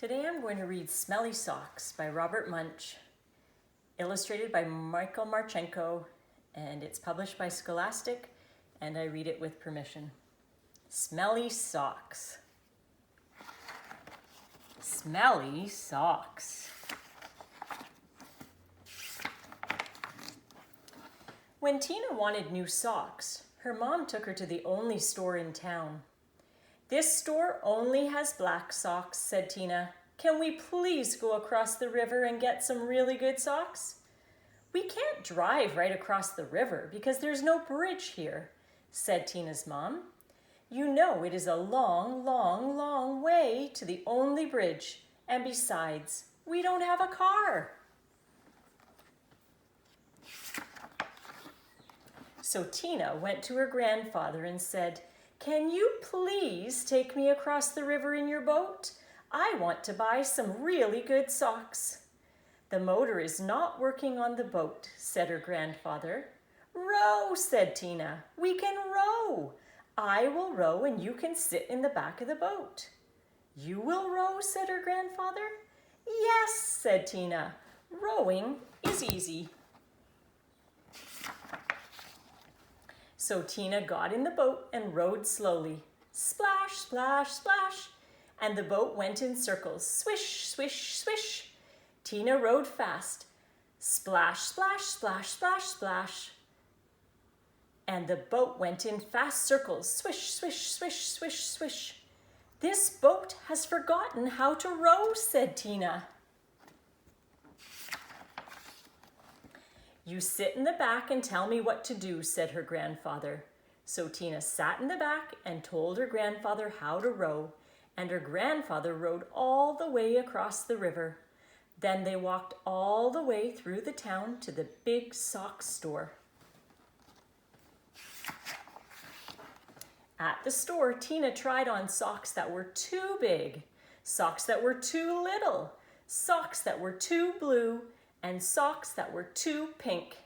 Today I'm going to read Smelly Socks by Robert Munsch, illustrated by Michael Marchenko, and it's published by Scholastic, and I read it with permission. Smelly Socks. Smelly socks. When Tina wanted new socks, her mom took her to the only store in town. "This store only has black socks," said Tina. "Can we please go across the river and get some really good socks?" "We can't drive right across the river because there's no bridge here," said Tina's mom. "You know it is a long, long, long way to the only bridge, and besides, we don't have a car." So Tina went to her grandfather and said, "Can you please take me across the river in your boat? I want to buy some really good socks." "The motor is not working on the boat," said her grandfather. "Row," said Tina. "We can row. I will row and you can sit in the back of the boat." "You will row?" said her grandfather. "Yes," said Tina. "Rowing is easy." So Tina got in the boat and rowed slowly. Splash, splash, splash, and the boat went in circles. Swish, swish, swish. Tina rowed fast. Splash, splash, splash, splash, splash. And the boat went in fast circles. Swish, swish, swish, swish, swish. "This boat has forgotten how to row," said Tina. "You sit in the back and tell me what to do," said her grandfather. So Tina sat in the back and told her grandfather how to row, and her grandfather rowed all the way across the river. Then they walked all the way through the town to the big sock store. At the store, Tina tried on socks that were too big, socks that were too little, socks that were too blue, and socks that were too pink.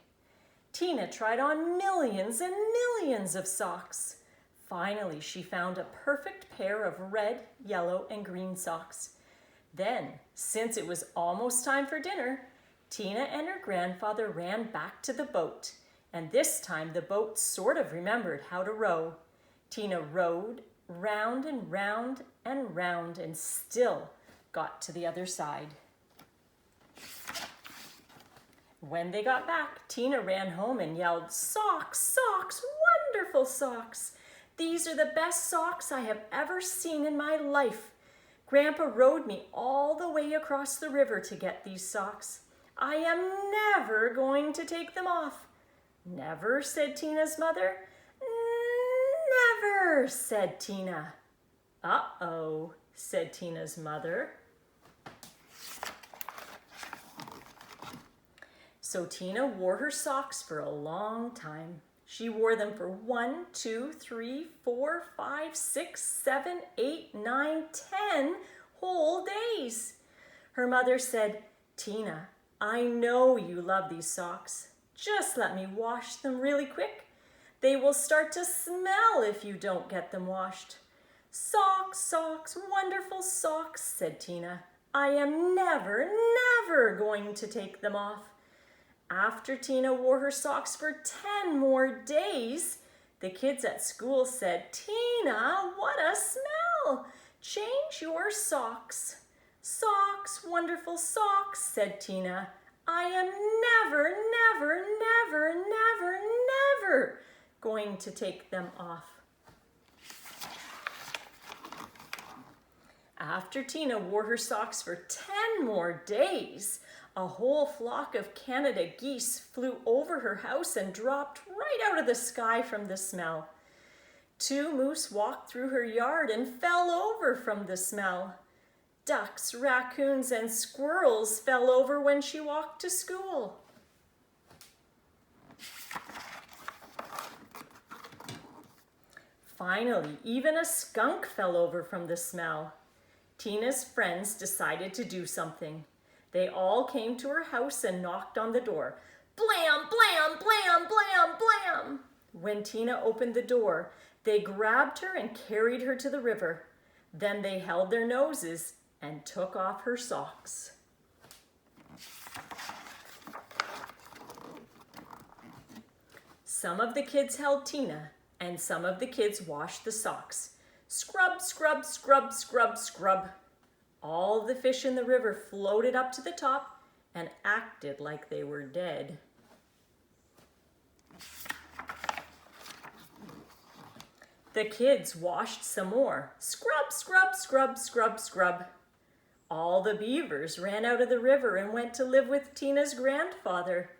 Tina tried on millions and millions of socks. Finally, she found a perfect pair of red, yellow, and green socks. Then, since it was almost time for dinner, Tina and her grandfather ran back to the boat, and this time the boat sort of remembered how to row. Tina rowed round and round and round and still got to the other side. When they got back, Tina ran home and yelled, "Socks, socks, wonderful socks! These are the best socks I have ever seen in my life. Grandpa rowed me all the way across the river to get these socks. I am never going to take them off." "Never?" said Tina's mother. "Never," said Tina. "Uh-oh," said Tina's mother. So Tina wore her socks for a long time. She wore them for 1, 2, 3, 4, 5, 6, 7, 8, 9, 10 whole days. Her mother said, "Tina, I know you love these socks. Just let me wash them really quick. They will start to smell if you don't get them washed." "Socks, socks, wonderful socks," said Tina. "I am never, never going to take them off." After Tina wore her socks for 10 more days, the kids at school said, "Tina, what a smell! Change your socks." "Socks, wonderful socks," said Tina. "I am never, never, never, never, never going to take them off." After Tina wore her socks for 10 more days, a whole flock of Canada geese flew over her house and dropped right out of the sky from the smell. 2 moose walked through her yard and fell over from the smell. Ducks, raccoons, and squirrels fell over when she walked to school. Finally, even a skunk fell over from the smell. Tina's friends decided to do something. They all came to her house and knocked on the door. Blam, blam, blam, blam, blam. When Tina opened the door, they grabbed her and carried her to the river. Then they held their noses and took off her socks. Some of the kids held Tina, and some of the kids washed the socks. Scrub, scrub, scrub, scrub, scrub. All the fish in the river floated up to the top and acted like they were dead. The kids washed some more. Scrub, scrub, scrub, scrub, scrub. All the beavers ran out of the river and went to live with Tina's grandfather.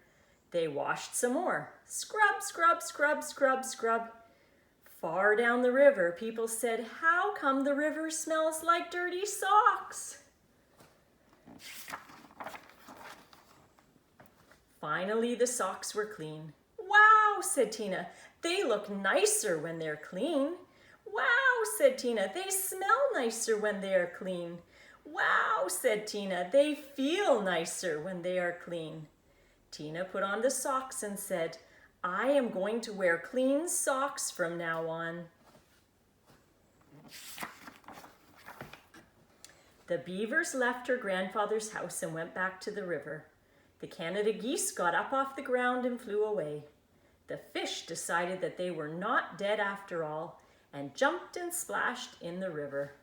They washed some more. Scrub, scrub, scrub, scrub, scrub. Far down the river, people said, "How come the river smells like dirty socks?" Finally, the socks were clean. "Wow," said Tina, "they look nicer when they're clean." "Wow," said Tina, "they smell nicer when they are clean." "Wow," said Tina, "they feel nicer when they are clean." Tina put on the socks and said, "I am going to wear clean socks from now on." The beavers left her grandfather's house and went back to the river. The Canada geese got up off the ground and flew away. The fish decided that they were not dead after all and jumped and splashed in the river.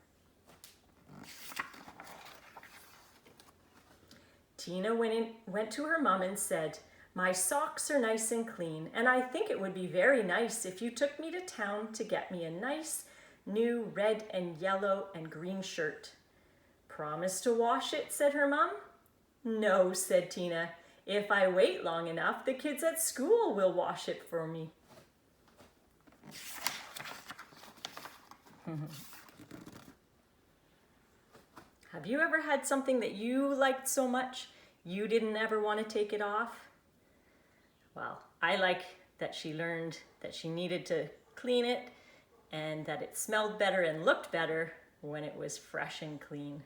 Tina went to her mom and said, "My socks are nice and clean, and I think it would be very nice if you took me to town to get me a nice new red and yellow and green shirt." "Promise to wash it?" said her mom. "No," said Tina. "If I wait long enough, the kids at school will wash it for me." Have you ever had something that you liked so much you didn't ever want to take it off? Well, I like that she learned that she needed to clean it and that it smelled better and looked better when it was fresh and clean.